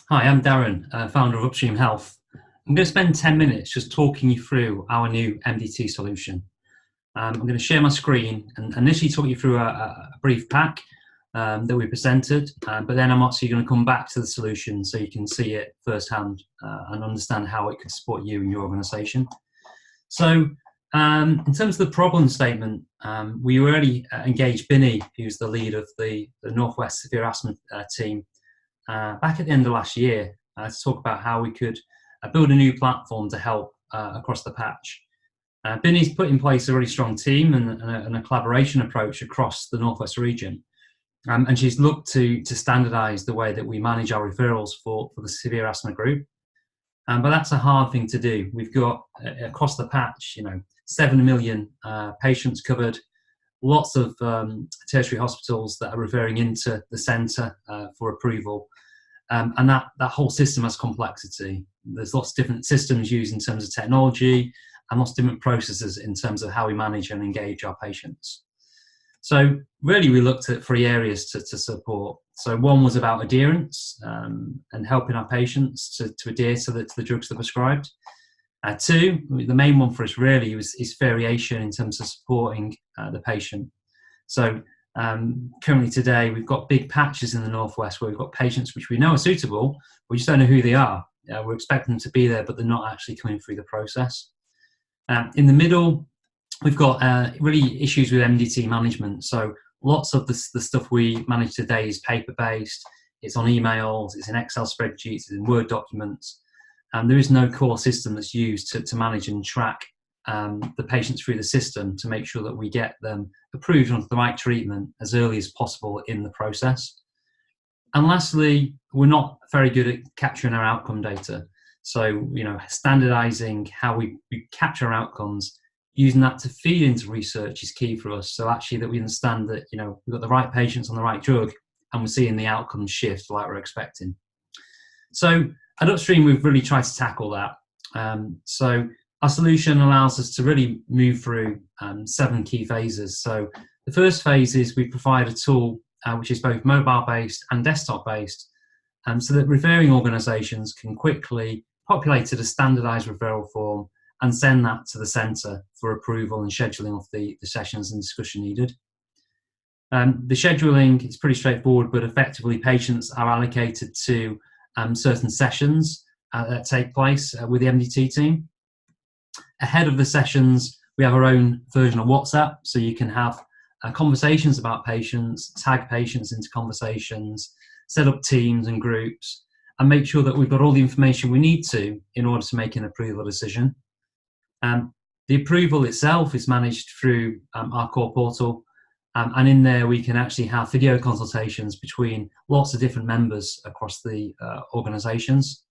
Hi, I'm Darren, founder of Upstream Health. I'm going to spend 10 minutes just talking you through our new MDT solution. I'm going to share my screen and initially talk you through a brief pack that we presented, but then I'm actually going to come back to the solution so you can see it firsthand and understand how it could support you and your organisation. So in terms of the problem statement, we already engaged Binny, who's the lead of the Northwest Severe Asthma team, back at the end of last year to talk about how we could build a new platform to help across the patch. Binny's put in place a really strong team and a collaboration approach across the Northwest region. And she's looked to standardise the way that we manage our referrals for the severe asthma group. But that's a hard thing to do. We've got across the patch, 7 million patients covered, lots of tertiary hospitals that are referring into the centre for approval. And that whole system has complexity. There's lots of different systems used in terms of technology and lots of different processes in terms of how we manage and engage our patients. So really we looked at 3 areas to support. So one was about adherence and helping our patients to adhere to the drugs they're prescribed. 2, the main one for us really is variation in terms of supporting the patient. So currently today we've got big patches in the Northwest where we've got patients which we know are suitable, we just don't know who they are. We're expecting them to be there, but they're not actually coming through the process. In the middle, we've got really issues with MDT management. So lots of the stuff we manage today is paper-based, it's on emails, it's in Excel spreadsheets, it's in Word documents. And there is no core system that's used to manage and track the patients through the system to make sure that we get them approved onto the right treatment as early as possible in the process. And lastly, we're not very good at capturing our outcome data. So, standardizing how we capture our outcomes, using that to feed into research is key for us. So actually that we understand that, we've got the right patients on the right drug and we're seeing the outcomes shift like we're expecting. So at Upstream, we've really tried to tackle that. So our solution allows us to really move through 7 key phases. So the first phase is we provide a tool which is both mobile-based and desktop-based, so that referring organisations can quickly populate a standardised referral form and send that to the centre for approval and scheduling of the sessions and discussion needed. The scheduling is pretty straightforward, but effectively patients are allocated to certain sessions that take place with the MDT team. Ahead of the sessions, we have our own version of WhatsApp, so you can have conversations about patients, tag patients into conversations, set up teams and groups, and make sure that we've got all the information we need to in order to make an approval decision. The approval itself is managed through our core portal, and in there we can actually have video consultations between lots of different members across the organisations.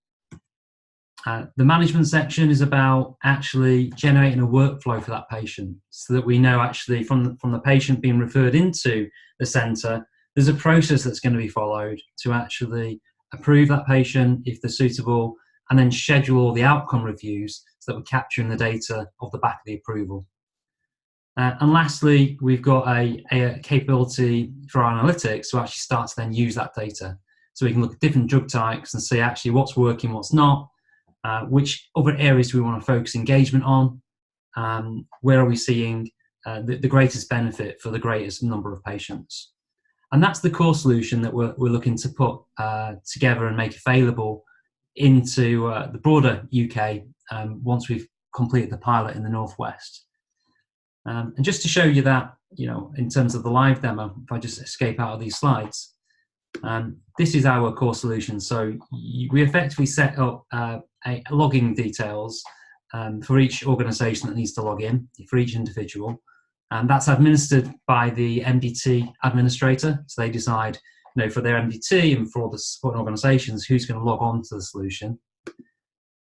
The management section is about actually generating a workflow for that patient so that we know actually from the patient being referred into the centre, there's a process that's going to be followed to actually approve that patient if they're suitable and then schedule all the outcome reviews so that we're capturing the data off the back of the approval. And lastly, we've got a capability for our analytics to actually start to then use that data. So we can look at different drug types and see actually what's working, what's not, which other areas do we want to focus engagement on, where are we seeing the greatest benefit for the greatest number of patients. And that's the core solution that we're looking to put together and make available into the broader UK once we've completed the pilot in the Northwest. And just to show you that, in terms of the live demo, if I just escape out of these slides, this is our core solution. So we effectively set up logging details for each organisation that needs to log in, for each individual. And that's administered by the MDT administrator. So they decide, for their MDT and for all the supporting organisations, who's going to log on to the solution.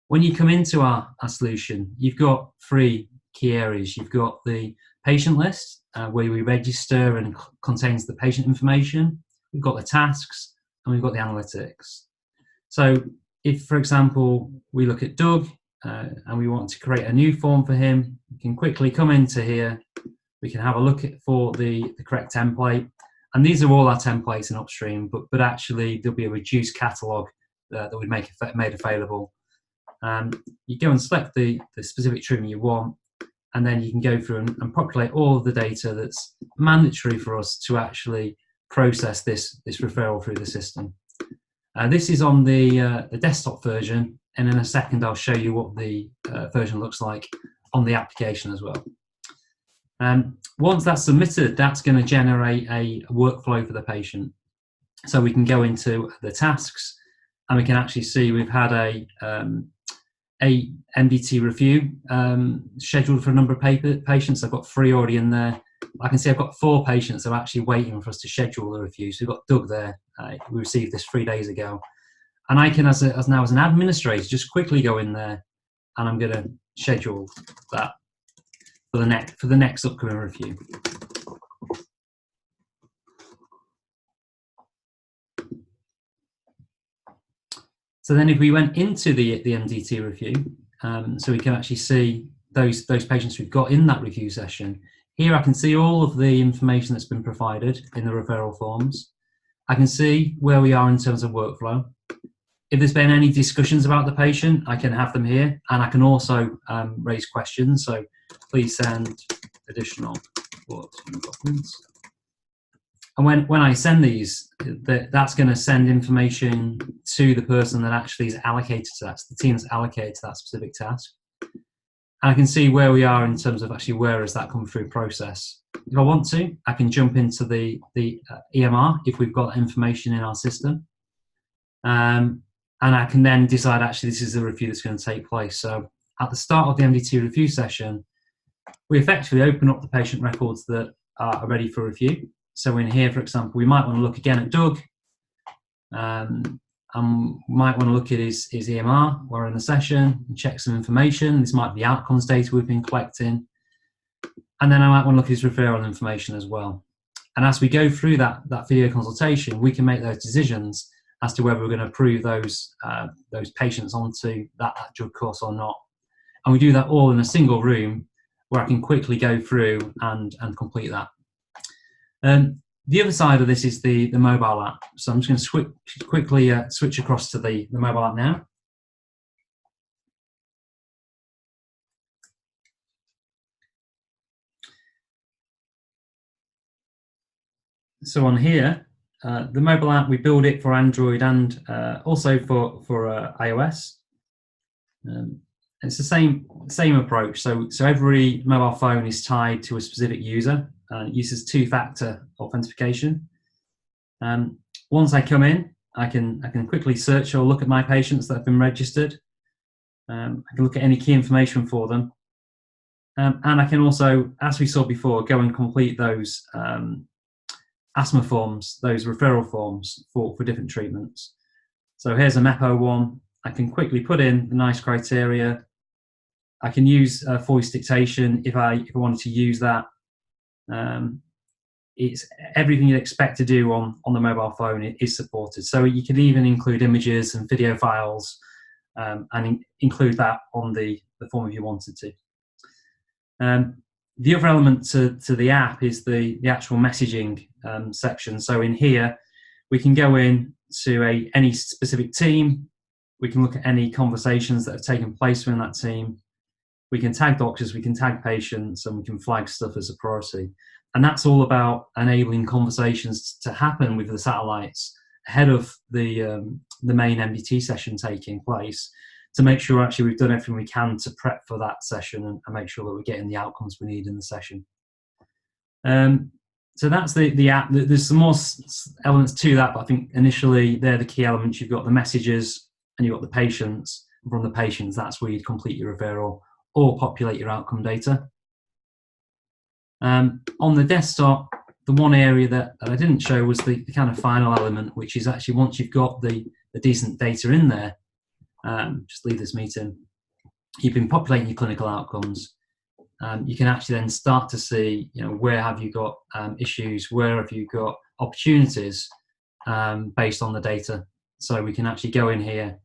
When you come into our solution, you've got 3 key areas. You've got the patient list, where we register and contains the patient information. We've got the tasks, and we've got the analytics. So if, for example, we look at Doug and we want to create a new form for him, we can quickly come into here. We can have a look for the correct template. And these are all our templates in Upstream, but actually there'll be a reduced catalogue that we'd made available. You go and select the specific treatment you want, and then you can go through and populate all of the data that's mandatory for us to actually process this referral through the system. This is on the desktop version, and in a second I'll show you what the version looks like on the application as well. Once that's submitted, that's going to generate a workflow for the patient. So we can go into the tasks, and we can actually see we've had a MDT review scheduled for a number of patients. I've got 3 already in there. I can see I've got 4 patients that are actually waiting for us to schedule the review. So we've got Doug there. We received this 3 days ago. And I can, as an administrator, just quickly go in there, and I'm going to schedule that for the next upcoming review. So then if we went into the MDT review, so we can actually see those patients we've got in that review session. Here I can see all of the information that's been provided in the referral forms. I can see where we are in terms of workflow. If there's been any discussions about the patient, I can have them here, and I can also raise questions. So please send additional supporting documents. And when I send these, that's going to send information to the person that actually is allocated to that, the team that's allocated to that specific task. And I can see where we are in terms of actually where has that come through process. If I want to, I can jump into the EMR if we've got information in our system. And I can then decide actually this is the review that's going to take place. So at the start of the MDT review session, we effectively open up the patient records that are ready for review. So in here, for example, we might want to look again at Doug, and might want to look at his EMR. We're in the session and check some information. This might be outcomes data we've been collecting. And then I might want to look at his referral information as well. And as we go through that video consultation, we can make those decisions as to whether we're going to approve those patients onto that drug course or not. And we do that all in a single room where I can quickly go through and complete that. The other side of this is the mobile app. So I'm just going to quickly switch across to the mobile app now. So on here, the mobile app, we build it for Android and also for iOS. It's the same approach. So every mobile phone is tied to a specific user. It uses 2-factor authentication. Once I come in, I can quickly search or look at my patients that have been registered. I can look at any key information for them. And I can also, as we saw before, go and complete those asthma forms, those referral forms for different treatments. So here's a MEPO one. I can quickly put in the NICE criteria. I can use voice dictation if I wanted to use that. It's everything you'd expect to do on the mobile phone is supported. So you can even include images and video files and include that on the form if you wanted to. The other element to the app is the actual messaging section. So in here, we can go in to any specific team. We can look at any conversations that have taken place within that team. We can tag doctors, we can tag patients, and we can flag stuff as a priority. And that's all about enabling conversations to happen with the satellites ahead of the main MDT session taking place, to make sure actually we've done everything we can to prep for that session and make sure that we're getting the outcomes we need in the session. So that's the app. There's some more elements to that, but I think initially they're the key elements. You've got the messages and you've got the patients. And from the patients, that's where you'd complete your referral or populate your outcome data. On the desktop, the one area that I didn't show was the kind of final element, which is actually once you've got the decent data in there, just leave this meeting, you've been populating your clinical outcomes. You can actually then start to see, where have you got issues, where have you got opportunities based on the data. So we can actually go in here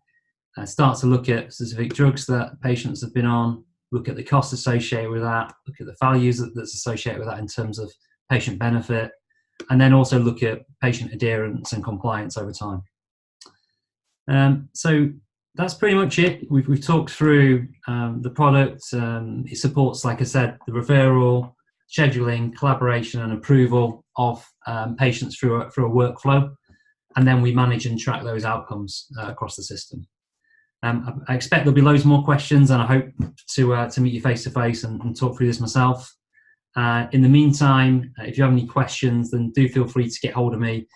and start to look at specific drugs that patients have been on, look at the costs associated with that, look at the values that's associated with that in terms of patient benefit, and then also look at patient adherence and compliance over time. So that's pretty much it. We've talked through the product. It supports, like I said, the referral, scheduling, collaboration, and approval of patients through a workflow, and then we manage and track those outcomes across the system. I expect there'll be loads more questions, and I hope to meet you face to face and talk through this myself. In the meantime, if you have any questions, then do feel free to get hold of me.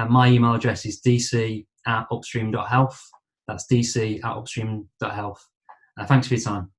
My email address is dc@upstream.health. That's dc@upstream.health. Thanks for your time.